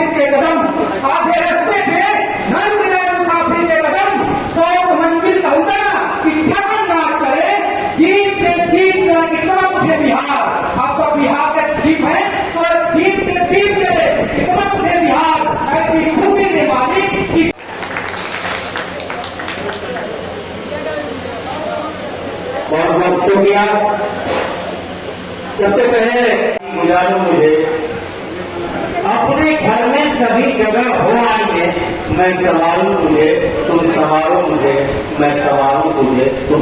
मुसाफिर के कदम, आधे रास्ते पे नर मिलाए मुसाफिर के कदम, 100 मंजिल का उतरा इच्छा ना करे, जीत से जीत कर इतना मुझे बिहार, आपका बिहार का जीत है और जीत से जीत करे इतना मुझे बिहार, ऐसी खूबी ने मालिक की। बहुत बहुत शुक्रिया। सबसे पहले गुजारो मुझे अपने घर में सभी जगह हो आइए, मैं संभालू तुझे, तुम संभालो मुझे, मैं संभालू तुझे तुम।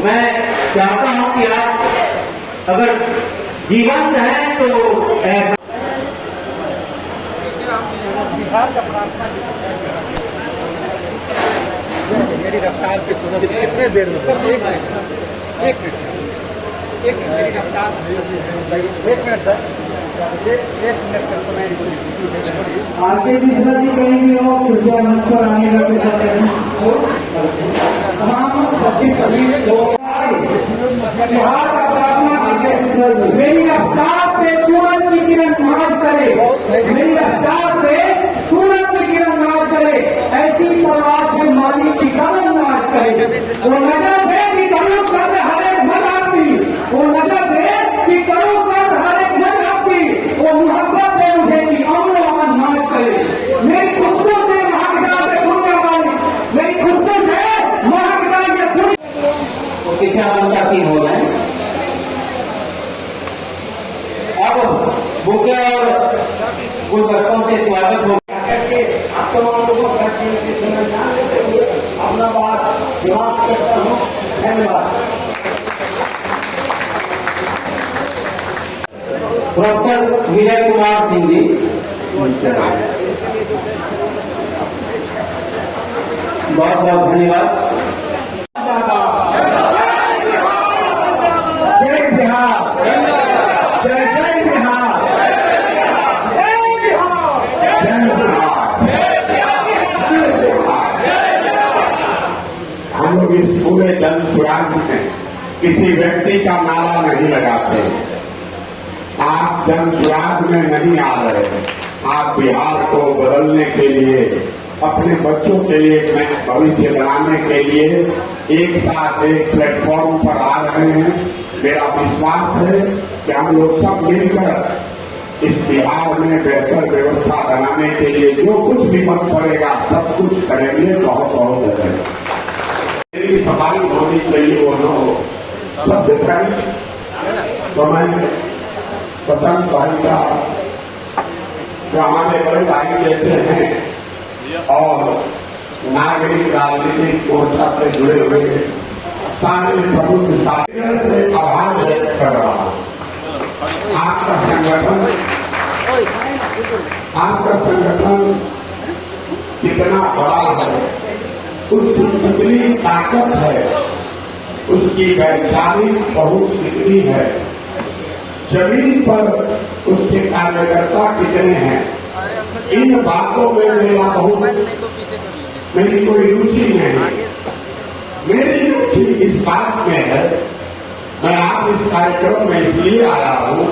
मैं चाहता हूं कि आप अगर जीवन है तो बिहार का प्रार्थना मेरी रफ्तार पे सुना कितने देर में एक मिनट मेरी रफ्तार 1 मिनट सर, 1 मिनट का समय आगे भी जी कहीं भी हो कृपया मंच पर आने का तमाम बिहार का प्रार्थना मेरी रफ्तार से सूरज की किरण नाच करे, मेरी रफ्तार से सूरज की किरण नाच करे, ऐसी परवाज के मालिक की कदम नाच करे। वो नजर दे कि करो कर हर एक मन आपकी, वो नजर दे कि करो कर हर एक मन आपकी, वो मोहब्बत से उठेगी अमलो अमन नाच करे। मेरी खुशियों से महाविद्यालय से खुलने वाली, मेरी खुशियों से महाविद्यालय से खुल क्या बनता की हो जाए। अब बुके और गुलदस्तों से स्वागत हो करके आप तमाम लोगों का ध्यान देते हुए अपना बात जवाब करता हूँ। धन्यवाद। प्रोफेसर विजय कुमार सिंह जी, बहुत बहुत धन्यवाद। जय बिहार, जय जय बिहार, जय बिहार। हम लोग इस पूरे जन सुराग में किसी व्यक्ति का नारा नहीं लगाते। आप जन सुराग में नहीं आ रहे, आप बिहार को बदलने के लिए, अपने बच्चों के लिए भविष्य बनाने के लिए एक साथ एक प्लेटफॉर्म पर आ रहे हैं। मेरा विश्वास है कि हम लोग सब मिलकर इस बिहार में बेहतर व्यवस्था बनाने के लिए जो कुछ भी मत पड़ेगा सब कुछ करेंगे। बहुत बहुत धन्यवाद। मेरी सफाई होनी चाहिए वो न हो। सबसे पहले तो मैं बसंत भाई का जो हमारे बड़े भाई जैसे हैं और नागरिक राजनीतिक मोर्चा से जुड़े हुए सारे प्रमुख साथियों से आभार व्यक्त कर रहा हूं। आपका संगठन कितना बड़ा है, उसकी कितनी ताकत है, उसकी वैचारिक पहुंच कितनी है, जमीन पर उसके कार्यकर्ता कितने हैं, इन बातों में मेरी कोई रुचि नहीं। मेरी रुचि इस बात में है, मैं आप इस कार्यक्रम में इसलिए आया हूं,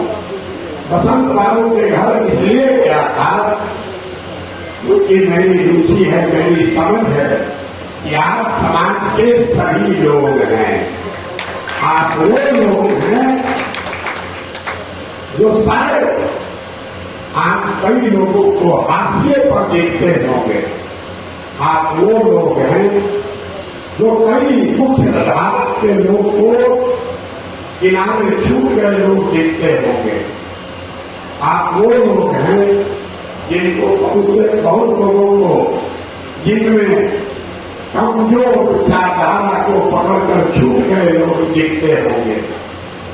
बसंत बाबू के घर इसलिए गया था क्योंकि मेरी रुचि है, मेरी समझ है कि आप समाज के सभी लोग हैं। आप वो लोग हैं जो शायद आप कई लोगों को हाशिए पर देखते होंगे। आप वो लोग हैं जो कई मुख्य धारा के लोग को किनारे छूट गए लोग देखते होंगे। आप वो लोग हैं जिनको बहुत लोगों को जिनमें कमजोर विचारधारा को पकड़कर छूट गए लोग देखते होंगे।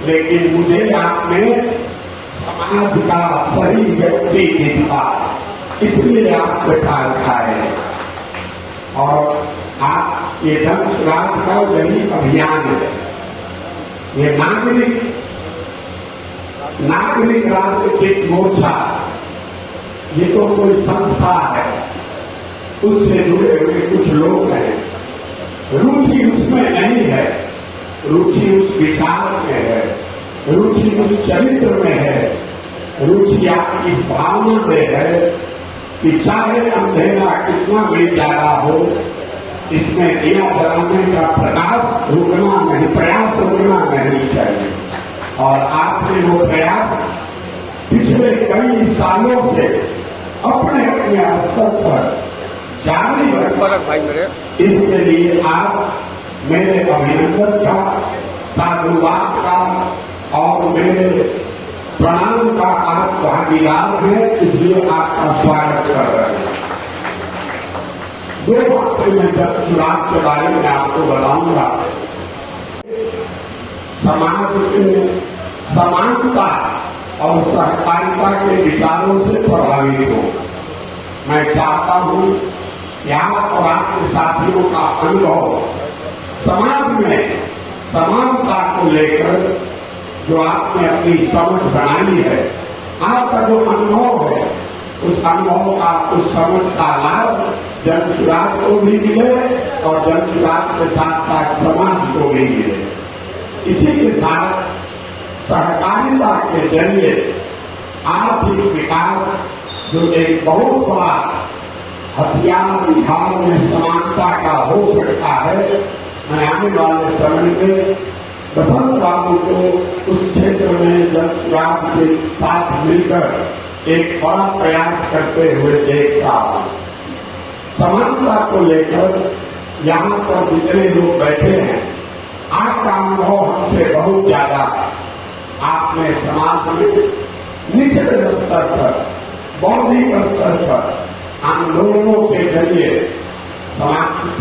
लेकिन मुझे आपने समाज का सही व्यक्ति दिखा, इसलिए आप बैठा रखाए। और आप ये जन सुराग का यही अभियान है। ये नागरिक राजनीतिक मोर्चा ये तो कोई संस्था है, उससे जुड़े हुए कुछ लोग हैं। रुचि उसमें नहीं है, रुचि उस विचार में है, रुचि उस चरित्र में है, रुचियां इस भावना में है कि चाहे अंधेरा कितना भी ज्यादा हो, इसमें दिया जलाने का प्रयास रुकना नहीं चाहिए। और आपने वो प्रयास पिछले कई सालों से अपने अपने स्तर पर जारी रखा। इसके लिए आप मेरे अभिनंदन का, साधुवाद का और मेरे प्रणाम का आप भागीदार हैं, इसलिए आपका स्वागत कर रहे हैं। दो बातें मैं जब चुनाव के बारे में आपको बताऊंगा। समाज के समानता और सहकारिता के विचारों से प्रभावित हो। मैं चाहता हूं कि आप और आपके साथियों का अनुभव समाज में समानता को लेकर जो आपने अपनी समझ बनाई है, आपका जो अनुभव है, उस अनुभव का, उस समझ का लाभ जन सुराज को भी मिले और जन सुराज के साथ साथ समाज को भी मिले। इसी के साथ सहकारिता के जरिए आर्थिक विकास जो एक बहुत बड़ा हथियार बिहार में समानता का हो सकता है। मैं आने वाले समय में बसंत बाबू को उस क्षेत्र में जन सुराज के साथ मिलकर एक बड़ा प्रयास करते हुए देख रहा हूं। समानता को लेकर यहाँ पर जितने लोग बैठे हैं, आपका अनुभव हमसे बहुत ज्यादा। आपने समाज में निचले स्तर पर, बौद्धिक स्तर पर आंदोलनों के जरिए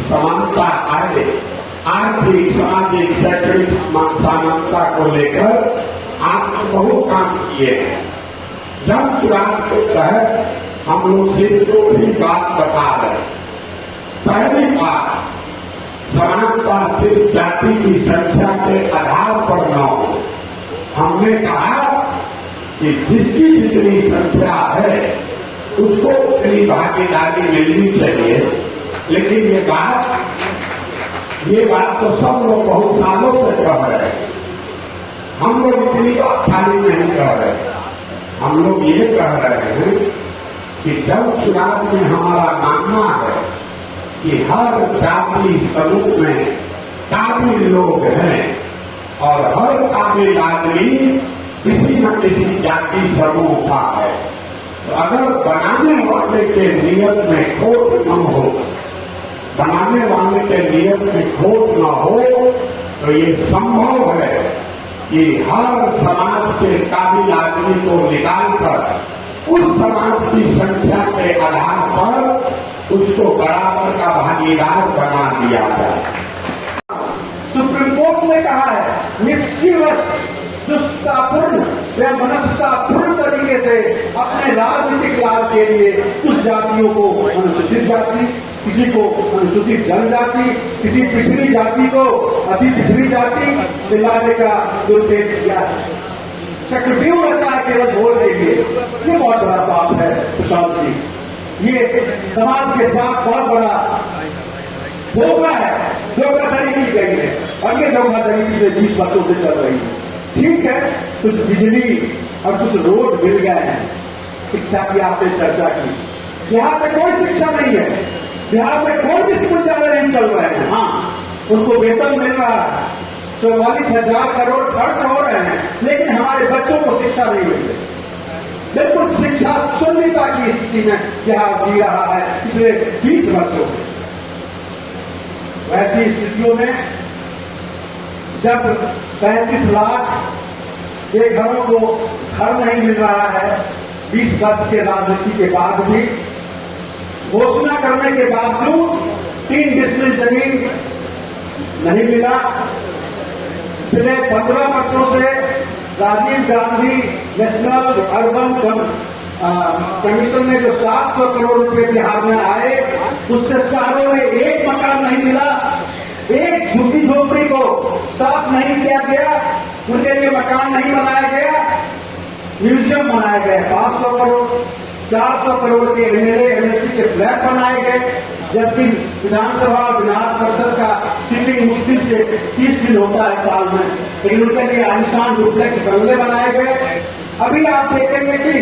समानता आए, आर्थिक, सामाजिक, शैक्षणिक समानता को लेकर आपने बहुत काम किए हैं। जन सुराज के तहत हम लोग सिर्फ दो ही बात बता रहे हैं। पहली बात, समानता सिर्फ जाति की संख्या के आधार पर न हो। हमने कहा कि जिसकी जितनी संख्या है उसको उतनी भागीदारी मिलनी चाहिए। लेकिन ये बात तो सब लोग बहुत सालों से कह रहे हैं। हम लोग इतनी बात खाली नहीं कह रहे। हम लोग ये कह रहे हैं कि जन सुराज में हमारा मानना है कि हर जाति समूह में काबिल लोग हैं और हर काबिल आदमी किसी न किसी जाति समूह का है। तो अगर बनाने वाले के नियत में खोट न हो, बनाने वाले के नियत में खोट न हो, तो ये संभव है कि हर समाज के काबिल आदमी को निकालकर उस समाज की संख्या के आधार पर उसको बराबर का भागीदार बना दिया जाए। सुप्रीम कोर्ट ने कहा है निश्चिवश, दुष्टतापूर्ण व मनस्तापूर्ण तरीके से अपने राजनीतिक लाभ के लिए कुछ जातियों को अनुसूचित जाति, किसी को अनुसूचित जनजाति, किसी पिछड़ी जाति को अति पिछड़ी जाति दिलाने का दुरुपयोग किया है। चक्रव्यूह रचा है केवल वोट के लिए। ये बहुत बड़ा पाप है प्रशांत जी। ये समाज के साथ बहुत बड़ा धोखा है, धोखाधड़ी की गई है और ये धोखाधड़ी पिछले 20 वर्षों से चल रही है। ठीक है, कुछ बिजली और कुछ रोड मिल गए हैं। शिक्षा की आपने चर्चा की, बिहार में कोई शिक्षा नहीं है, बिहार में कोई भी विश्वविद्यालय नहीं चल रहे हैं। हाँ, उनको वेतन मिल रहा है, 44,000 करोड़ खर्च हो रहे हैं, लेकिन हमारे बच्चों को शिक्षा नहीं मिल रही। बिल्कुल शिक्षा शून्यता की स्थिति में बिहार जी रहा है पिछले 20 वर्षों में। ऐसी स्थितियों में जब 35 लाख के घरों को घर नहीं मिल रहा है, 20 वर्ष के राजनीति के बाद भी, घोषणा करने के बावजूद 3 डिस्ट्रिक्ट जमीन नहीं मिला। पिछले 15 वर्षों से Rajiv Gandhi national urban commission में जो 700 करोड़ रुपए बिहार में आए, उससे शहरों में एक मकान नहीं मिला, एक झुग्गी झोपड़ी को साफ नहीं किया गया, उनके लिए मकान नहीं बनाया गया। म्यूजियम बनाए गए 500 करोड़, 400 करोड़ के एमएलए एमएलसी के फ्लैट बनाए गए, जबकि विधानसभा विधान परिषद का सीटिंग मुश्किल से 30 दिन होता है साल में, लेकिन उनके लिए आलिशान डुप्लेक्स बंगले बनाए गए। अभी आप देखेंगे कि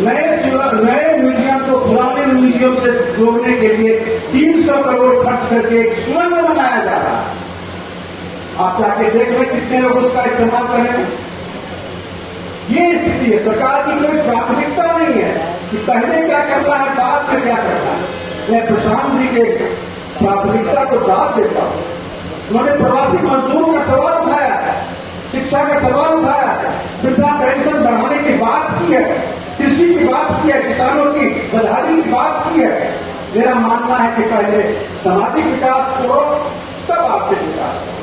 नए म्यूजियम को पुराने म्यूजियम से जोड़ने के लिए 300 करोड़ खर्च करके एक सुरंग बनाया जा रहा है। आप जाके देख रहे कितने लोग उसका इस्तेमाल करेंगे। ये स्थिति है। सरकार की कोई प्राथमिकता नहीं है कि पहले क्या करना है, बाद में क्या करना है। मैं प्रशांत जी के प्राथमिकता को दाद देता हूं। उन्होंने प्रवासी मजदूरों का सवाल उठाया, शिक्षा का सवाल उठाया, वृद्धा पेंशन बढ़ाने की बात की है, कृषि की बात की है, किसानों की बदहाली की बात की है। मेरा मानना है कि पहले सामाजिक विकास करो, तब आर्थिक विकास।